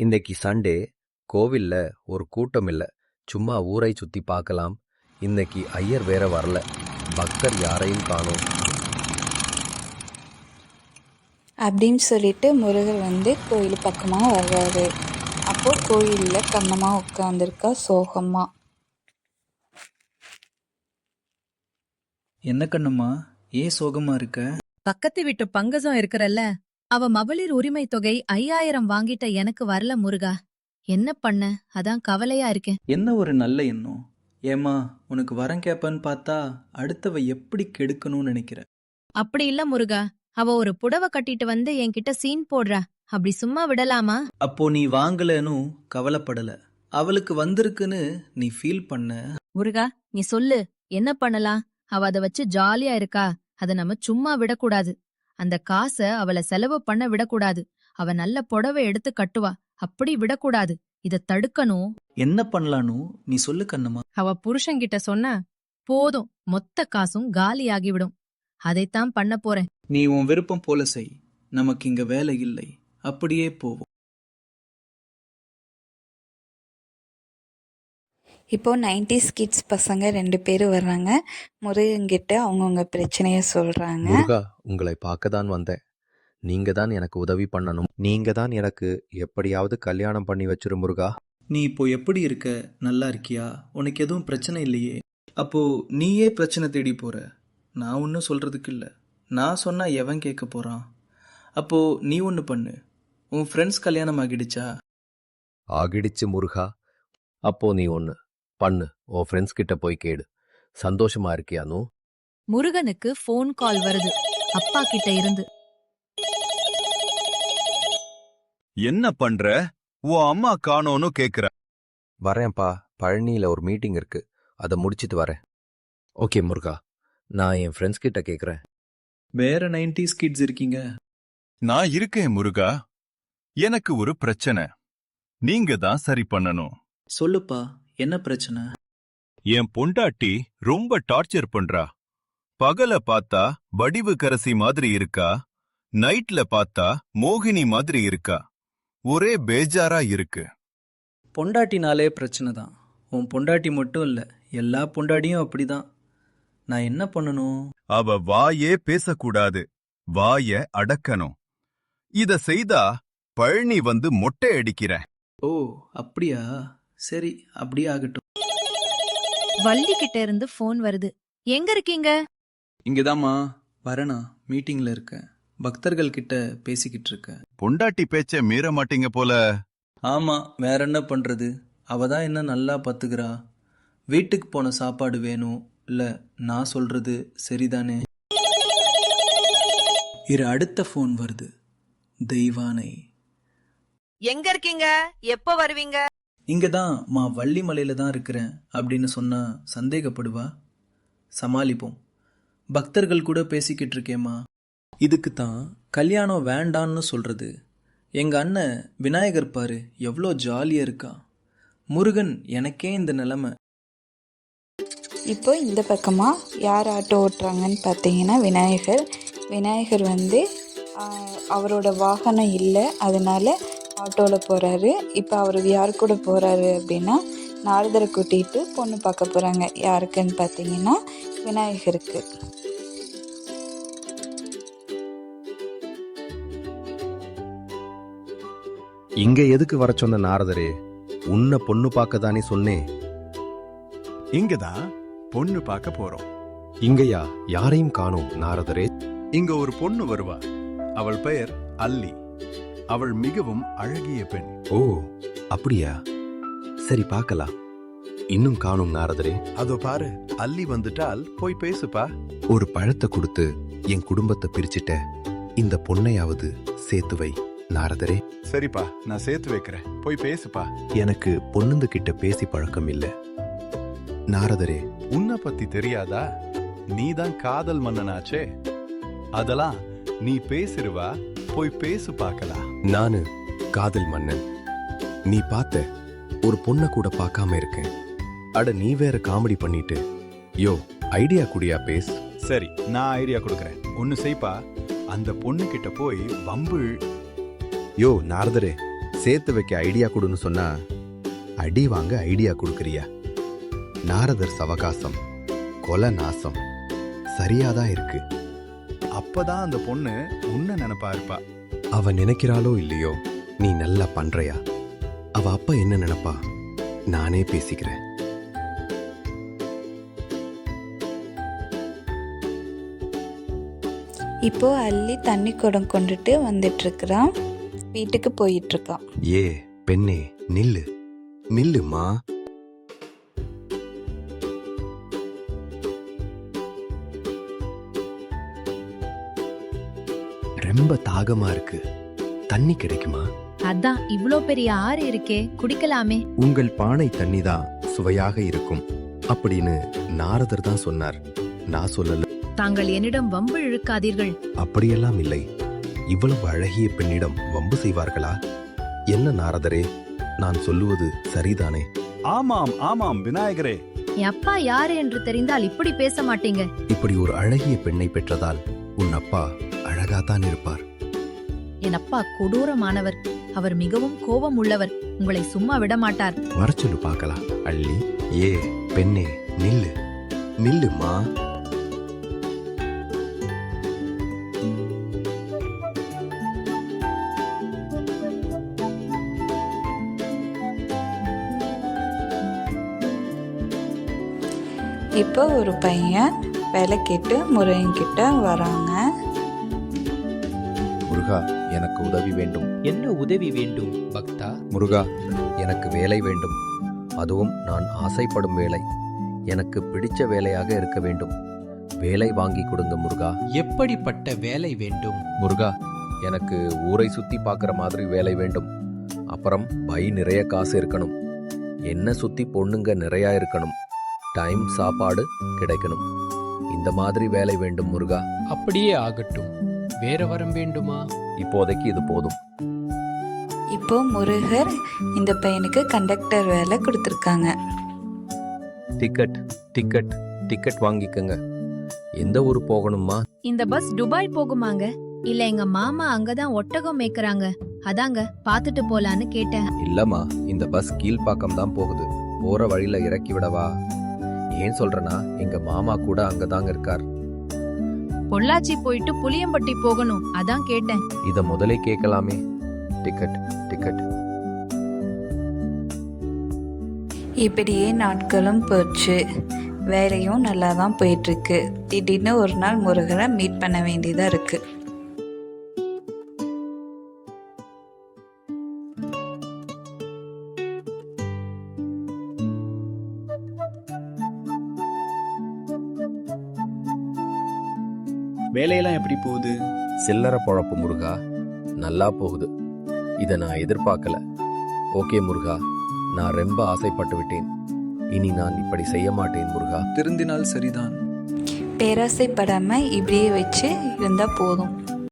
இன்னைக்கு சண்டே, கோவில்ல ஒரு கூட்டம் இல்ல. சும்மா ஊரை சுத்தி பார்க்கலாம். இன்னைக்கு ஐயர் வேற வரல. பக்தர் யாரையும் காணோம். அப்படின்னு சொல்லிட்டு முருகர் கோயில் பக்கமாக வர்றாரு. அப்போ கோயிலில் கண்ணம்மா உட்காந்துருக்கா சோகமா. என்ன கண்ணம்மா, ஏன் சோகமா இருக்க? பக்கத்து வீட்டு பங்கஜம் இருக்கிறல்ல, அவ மகளிர் உரிமை தொகை 5000 வாங்கிட்ட எனக்கு வரல முருகா. என்ன பண்ண, அதான் கவலையா இருக்கேன். என்ன ஒரு நல்ல எண்ணம். ஏமா, உனக்கு வரம் கேப்பன்னு பார்த்தா அடுத்தவ எப்படி கெடுக்கணும்னு நினைக்கிற. அப்படி இல்ல முருகா, அவ ஒரு புடவை கட்டிட்டு வந்து என்கிட்ட சீன் போடுறா. அப்படி சும்மா விடலாமா? அப்போ நீ வாங்கலன்னு கவலைப்படல, அவளுக்கு வந்திருக்குன்னு நீ ஃபீல் பண்ண. முருகா, நீ சொல்லு, என்ன பண்ணலாம்? அவ அத வச்சு ஜாலியா இருக்கா. அத நம்ம சும்மா விடக்கூடாது. அந்த காசை அவளை செலவு பண்ண விடக்கூடாது. அவ நல்ல புடவை எடுத்து கட்டுவா. அப்படி விடக்கூடாது. இத தடுக்கணும். என்ன பண்ணலான்னு நீ சொல்லு கண்ணம்மா. அவ புருஷன்கிட்ட சொன்னா போதும், மொத்த காசும் காலியாகிவிடும். அதைத்தான் பண்ண போறேன். நீ உன் விருப்பம் போல செய். நமக்கு இங்க வேலை இல்லை, அப்படியே போவோம். இப்போ 90s கிட்ஸ் பசங்க 2 பேர் வர்றாங்க. முருகன்கிட்ட அவங்கவுங்க பிரச்சனைய சொல்றாங்க. முருகா, உங்களை பார்க்க தான் வந்தேன். நீங்க தான் எனக்கு உதவி பண்ணணும். நீங்க தான் எனக்கு எப்படியாவது கல்யாணம் பண்ணி வச்சிரு முருகா. நீ இப்போ எப்படி இருக்க? நல்லா இருக்கியா? உனக்கு எதுவும் பிரச்சனை இல்லையே? அப்போ நீயே பிரச்சனை தேடி போற. நான் ஒன்றும் சொல்றதுக்கு இல்லை. நான் சொன்னா எவன் கேட்க போறான்? அப்போ நீ ஒன்று பண்ணு. உன் ஃப்ரெண்ட்ஸ் கல்யாணம் ஆகிடுச்சா? ஆகிடுச்சு முருகா. அப்போ நீ ஒண்ணு பண்ணு, உன் ஃப்ரெண்ட்ஸ் கிட்ட போய் கேடு. சந்தோஷமா இருக்கியானு? முருகனுக்கு போன் கால் வருது, அப்பா கிட்ட இருந்து. என்ன பண்ற? உன் அம்மா காணோன்னு கேக்குற. வரேன்ப்பா, பழனியில ஒரு மீட்டிங் இருக்கு, அதை முடிச்சிட்டு வரேன். ஓகே முருகா, நான் என் ஃப்ரெண்ட்ஸ் கிட்ட கேக்குறேன். வேற 90s கிட்ஸ் இருக்கீங்க. நான் இருக்கேன் முருகா. எனக்கு ஒரு பிரச்சனை, நீங்க தான் சரி பண்ணணும். சொல்லுப்பா, என்ன பிரச்சனை? என் பொண்டாட்டி ரொம்ப டார்ச்சர் பண்றா. பகல பார்த்தா வடிவுக்கரசி மாதிரி இருக்கா, நைட்ல பார்த்தா மோகினி மாதிரி இருக்கா. ஒரே பேஜாரா இருக்கு. பொண்டாட்டினாலே பிரச்சனை தான். உன் பொண்டாட்டி மட்டும் இல்லை, எல்லா பொண்டாட்டியும் அப்படிதான். நான் என்ன பண்ணணும்? அவ வாயே பேசக்கூடாது, வாய அடக்கணும். இத செய்தா பழனி வந்து மொட்டை அடிக்கிறேன். ஓ, அப்படியா? சரி, அப்படியே ஆகட்டும். வள்ளி கிட்ட இருந்து போன் வருது. எங்க இருக்கீங்க? இங்கதாம்மா. வரேனா, மீட்டிங்ல இருக்கேன். பக்தர்கள் கிட்ட பேசிக்கிட்டு இருக்கேன். பொண்டாட்டி பேச்ச மீற மாட்டீங்க போல. ஆமா, வேற என்ன பண்றது? அவ தான் என்ன நல்லா பத்துக்கிறா. வீட்டுக்கு போன சாப்பாடு வேணும் இல்ல, நான் சொல்றது சரிதானே? இரு, அடுத்த போன் வருது. தெய்வானை. எங்க இருக்கீங்க? எப்ப வருவீங்க? இங்கதான் மா, வள்ளி மலையில தான் இருக்கிறேன் அப்படின்னு சொன்னா சந்தேகப்படுவா. சமாளிப்போம். பக்தர்கள் கூட பேசிக்கிட்டு இருக்கேம்மா. இதுக்கு தான் கல்யாணம் வேண்டான்னு சொல்றது. எங்க அண்ணன் விநாயகர் பாரு, எவ்வளோ ஜாலியா இருக்கா. முருகன் எனக்கே இந்த நிலைமை. இப்போ இந்த பக்கமாக யார் ஆட்டோ ஓட்டுறாங்கன்னு பார்த்தீங்கன்னா விநாயகர் அவரோட வாகனம் இல்லை, அதனால ஆட்டோவில் போகிறாரு. இப்போ அவர் யார் கூட போகிறாரு அப்படின்னா, நாரதரை கூட்டிகிட்டு பொண்ணு பார்க்க போகிறாங்க. யாருக்குன்னு பார்த்தீங்கன்னா விநாயகருக்கு. இங்க எதுக்கு வர சொன்ன நாரதரே? உன்னை பொண்ணு பார்க்க தானே சொன்னேன். இங்கதான் பொண்ணு பார்க்க போறோம். இங்கயா? யாரையும் காணோம் நாரதரே. இங்க ஒரு பொண்ணு வருவா. அவள் பெயர் அல்லி. அவள் மிகவும் அழகிய பெண். ஓ, அப்படியா? சரி, பார்க்கலாம். இன்னும் காணும் நாரதரே. அதோ பாரு, அல்லி வந்துட்டால், போய் பேசுப்பா. ஒரு பழத்தை கொடுத்து என் குடும்பத்தை பிரிச்சிட்ட. இந்த பொண்ணையாவது சேர்த்து வை நாரதரே. சரிப்பா, நான் சேர்த்து வைக்கிறேன். போய் பேசுப்பா. எனக்கு பொண்ணுங்க கிட்ட பேசி பழக்கம் இல்ல நாரதரே. உன்னை பத்தி தெரியாதா? நீதான் காதல் மன்னனாச்சே. அதெல்லாம் நீ பேசிருவா. போய் பேசு பார்க்கலாம். நானு காதல் மன்னன். நீ பார்த்த ஒரு பொண்ணை கூட பார்க்காம இருக்கேன். அட, நீ வேற காமெடி பண்ணிட்டு. யோ, ஐடியா குடியா பேஸ். சரி, நான் ஐடியா கொடுக்கறேன். ஒன்னு செய்ப்பா, அந்த பொண்ணு கிட்ட போய் வம்பு. யோ நாரதரே, சேர்த்து வைக்க ஐடியா கொடுன்னு சொன்னா அடி வாங்க ஐடியா கொடுக்கறியா? நாரதர் சவகாசம், கொலை நாசம் சரியாதான் இருக்கு. அப்பதான் அந்த பொண்ணு உன்ன நினைப்பா இருப்பா. அவ நினைக்கிறாளோ இல்லையோ, நீ நல்லா பண்றையா? அவ அப்பா என்ன நினைப்பா? நானே பேசிக்கிறேன். இப்போ அள்ளி தண்ணி குடம் கொண்டுட்டு வந்துட்டு இருக்கிறான். வீட்டுக்கு போயிட்டு இருக்கான். ஏ பெண்ணே, நில்லு நில்லுமா. ரொம்ப தாகமா இருக்கு, தண்ணி கிடைக்குமா? அதான் இவ்ளோ பெரிய ஆறு இருக்கே, குடிக்கலாமே. உங்கள் பானை தண்ணி தான் சுவையாக இருக்கும் அப்படின்னு நாரதர் தான் சொன்னார், நான் சொல்லல. தாங்கள் என்னிடம் வம்பு இழுக்காதீர்கள். அப்படியெல்லாம் இல்லை. இவ்வளவு அழகிய பெண்ணிடம் வம்பு செய்வார்களா? என்ன நாரதரே, நான் சொல்லுவது சரிதானே? ஆமாம் ஆமாம் விநாயகரே. என் அப்பா யாரு என்று தெரிந்தால் இப்படி பேச மாட்டீங்க. இப்படி ஒரு அழகிய பெண்ணை பெற்றதால் உன் அப்பா அழகாதான் இருப்பார். என் அப்பா கொடூரமானவர். அவர் மிகவும் கோபம் உள்ளவர். உங்களை சும்மா விட மாட்டார். வர சொல்லு பார்க்கலாம். அள்ளி, ஏ பெண்ணே, நில்லு நில்லுமா. இப்போ ஒரு பையன் வேலை கேட்டு முருகன்கிட்ட வராங்க. முருகா, எனக்கு உதவி வேண்டும். என்ன உதவி வேண்டும் பக்தா? முருகா, எனக்கு வேலை வேண்டும். அதுவும் நான் ஆசைப்படும் வேலை. எனக்கு பிடிச்ச வேலையாக இருக்க வேண்டும். வேலை வாங்கி கொடுங்க முருகா. எப்படிப்பட்ட வேலை வேண்டும்? முருகா, எனக்கு ஊரை சுத்தி பார்க்குற மாதிரி வேலை வேண்டும். அப்புறம் பை நிறைய காசு இருக்கணும். என்ன சுத்தி பொண்ணுங்க நிறையா இருக்கணும். டைம் சாப்பாடு கிடைக்கணும். இந்த மாதிரி வேலை வேண்டும் முருகா. அப்படியே ஆகட்டும். வேற வரம் வேண்டுமா? இப்போதைக்கு இது போதும். இப்போ முருகர் இந்த பையனுக்கு கண்டக்டர் வேலை கொடுத்துருக்காங்க. டிக்கெட் டிக்கெட் டிக்கெட் வாங்கிக்கங்க. எந்த ஊர் போகணுமா? இந்த பஸ் துபாய் போகுமாங்க? இல்ல எங்க மாமா அங்கதான் ஒட்டகம் மேய்க்கறாங்க, அதாங்க பாத்துட்டு போலான்னு கேட்டேன். இல்லம்மா, இந்த பஸ் கீழ்ப்பாக்கம் தான் போகுது. போற வழியில இறக்கி விடவா? ஏன் சொல்றேன்னா, எங்க மாமா கூட அங்கதாங்க இருக்கார். பொள்ளாச்சி போயிட்டு புளியம்பட்டி போகணும், அதான் கேட்டேன். இத முதலே கேட்கலாமே. Ticket ticket. இப்படியே நாட்களும் போச்சு. வேலையும் நல்லா தான் போயிட்டுருக்கு. திடீர்னு ஒரு நாள் முருகரை மீட் பண்ண வேண்டியதாக இருக்குது. வேலையெல்லாம் எப்படி போகுது? சில்லறை பொழப்பு முருகா, நல்லா போகுது. இதை நான் எதிர்பார்க்கல. ஓகே முருகா, நான் ரொம்ப ஆசைப்பட்டு விட்டேன். இனி நான் இப்படி செய்ய மாட்டேன் முருகா. திருந்தினால் சரிதான். பேராசைப்படாமல் இப்படியே வச்சு இருந்தால் போதும்.